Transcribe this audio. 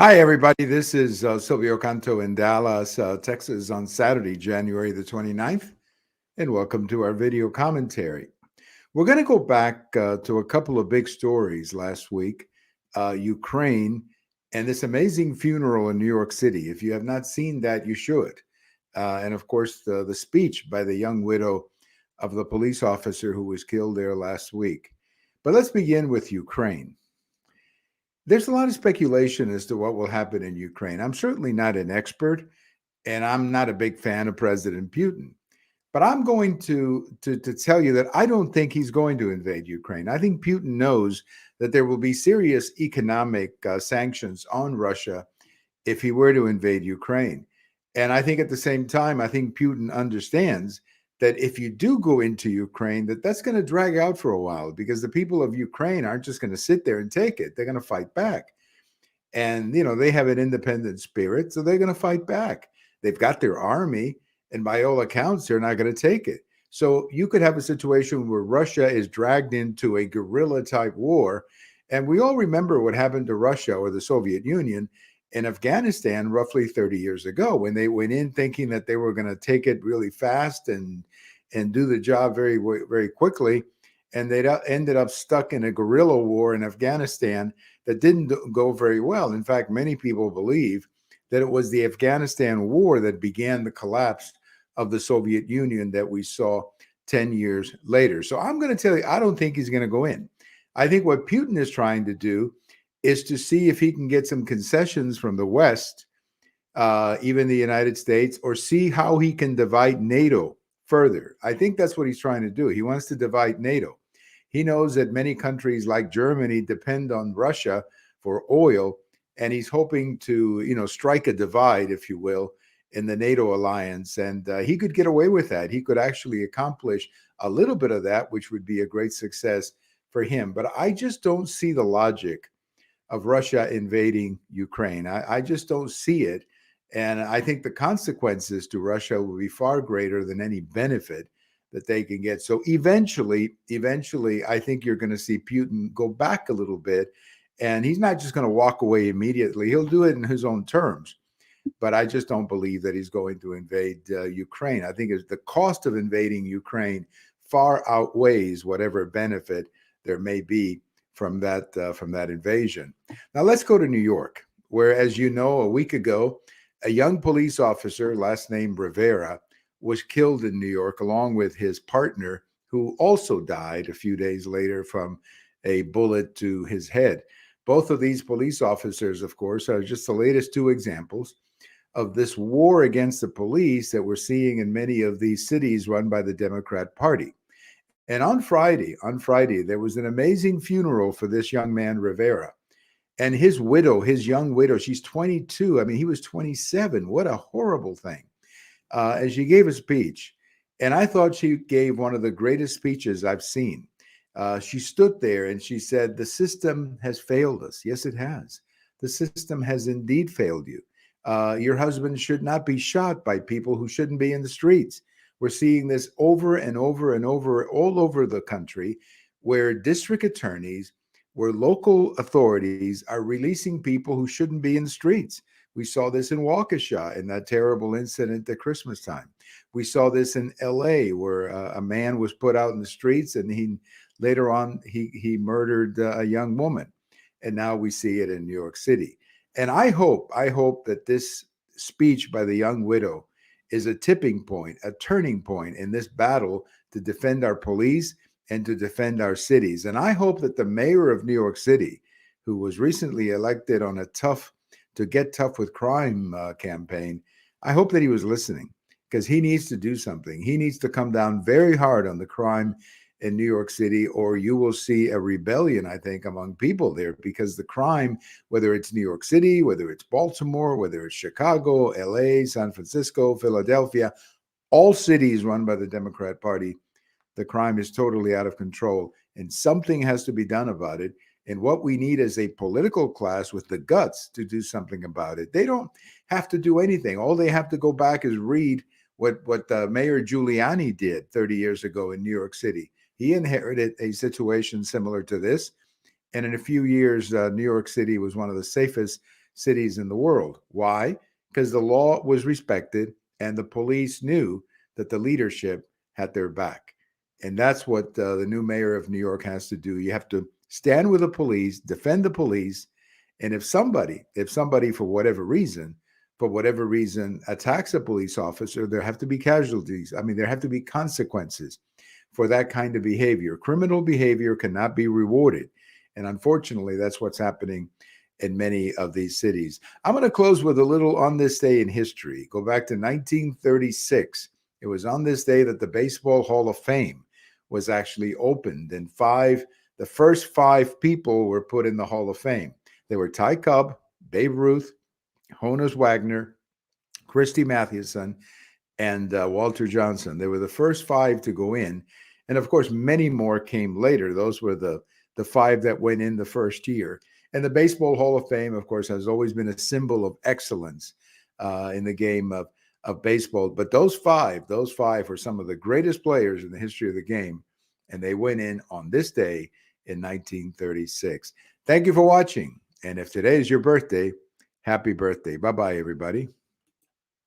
Hi, everybody. This is Silvio Canto in Dallas, Texas on Saturday, January the 29th, and welcome to our video commentary. We're going to go back to a couple of big stories last week, Ukraine and this amazing funeral in New York City. If you have not seen that, you should. And of course, the speech by the young widow of the police officer who was killed there last week. But let's begin with Ukraine. There's a lot of speculation as to what will happen in Ukraine. I'm certainly not an expert, and I'm not a big fan of President Putin. But I'm going to tell you that I don't think he's going to invade Ukraine. I think Putin knows that there will be serious economic sanctions on Russia if he were to invade Ukraine. And I think at the same time, I think Putin understands that if you do go into Ukraine, that's going to drag out for a while because the people of Ukraine aren't just going to sit there and take it. They're going to fight back. And, they have an independent spirit, so they're going to fight back. They've got their army, and by all accounts, they're not going to take it. So you could have a situation where Russia is dragged into a guerrilla type war. And we all remember what happened to Russia or the Soviet Union in Afghanistan roughly 30 years ago when they went in thinking that they were going to take it really fast and do the job very, very quickly. And they ended up stuck in a guerrilla war in Afghanistan that didn't go very well. In fact, many people believe that it was the Afghanistan war that began the collapse of the Soviet Union that we saw 10 years later. So I'm going to tell you, I don't think he's going to go in. I think what Putin is trying to do is to see if he can get some concessions from the West, even the United States, or see how he can divide NATO further. I think that's what he's trying to do. He wants to divide NATO. He knows that many countries like Germany depend on Russia for oil, and he's hoping to, strike a divide, if you will, in the NATO alliance. And he could get away with that. He could actually accomplish a little bit of that, which would be a great success for him. But I just don't see the logic of Russia invading Ukraine. I just don't see it. And I think the consequences to Russia will be far greater than any benefit that they can get. So eventually, I think you're going to see Putin go back a little bit. And he's not just going to walk away immediately. He'll do it in his own terms. But I just don't believe that he's going to invade Ukraine. I think the cost of invading Ukraine far outweighs whatever benefit there may be from that invasion. Now let's go to New York, where, as you know, a week ago, a young police officer, last name Rivera, was killed in New York along with his partner, who also died a few days later from a bullet to his head. Both of these police officers, of course, are just the latest two examples of this war against the police that we're seeing in many of these cities run by the Democrat Party. And on Friday, there was an amazing funeral for this young man, Rivera. And his widow, his young widow, she's 22. I mean, he was 27. What a horrible thing. And she gave a speech. And I thought she gave one of the greatest speeches I've seen. She stood there and she said, "The system has failed us." Yes, it has. The system has indeed failed you. Your husband should not be shot by people who shouldn't be in the streets. We're seeing this over and over and over all over the country where district attorneys, where local authorities are releasing people who shouldn't be in the streets. We saw this in Waukesha in that terrible incident at Christmas time. We saw this in LA where a man was put out in the streets and he later on he murdered a young woman. And now we see it in New York City. And I hope that this speech by the young widow is a tipping point, a turning point in this battle to defend our police and to defend our cities. And I hope that the mayor of New York City, who was recently elected on a to get tough with crime campaign, I hope that he was listening because he needs to do something. He needs to come down very hard on the crime in New York City, or you will see a rebellion, I think, among people there because the crime, whether it's New York City, whether it's Baltimore, whether it's Chicago, LA, San Francisco, Philadelphia, all cities run by the Democrat Party, the crime is totally out of control and something has to be done about it. And what we need is a political class with the guts to do something about it. They don't have to do anything. All they have to go back is read what Mayor Giuliani did 30 years ago in New York City. He inherited a situation similar to this. And in a few years, New York City was one of the safest cities in the world. Why? Because the law was respected and the police knew that the leadership had their back. And that's what the new mayor of New York has to do. You have to stand with the police, defend the police. And if somebody for whatever reason, attacks a police officer, there have to be casualties. I mean, there have to be consequences for that kind of behavior. Criminal behavior cannot be rewarded. And unfortunately, that's what's happening in many of these cities. I'm going to close with a little on this day in history. Go back to 1936. It was on this day that the Baseball Hall of Fame was actually opened, and the first five people were put in the Hall of Fame. They were Ty Cobb, Babe Ruth, Honus Wagner, Christy Mathewson, and Walter Johnson. They were the first five to go in. And of course, many more came later. Those were the five that went in the first year. And the Baseball Hall of Fame, of course, has always been a symbol of excellence in the game of baseball. But those five were some of the greatest players in the history of the game. And they went in on this day in 1936. Thank you for watching. And if today is your birthday, happy birthday. Bye-bye, everybody.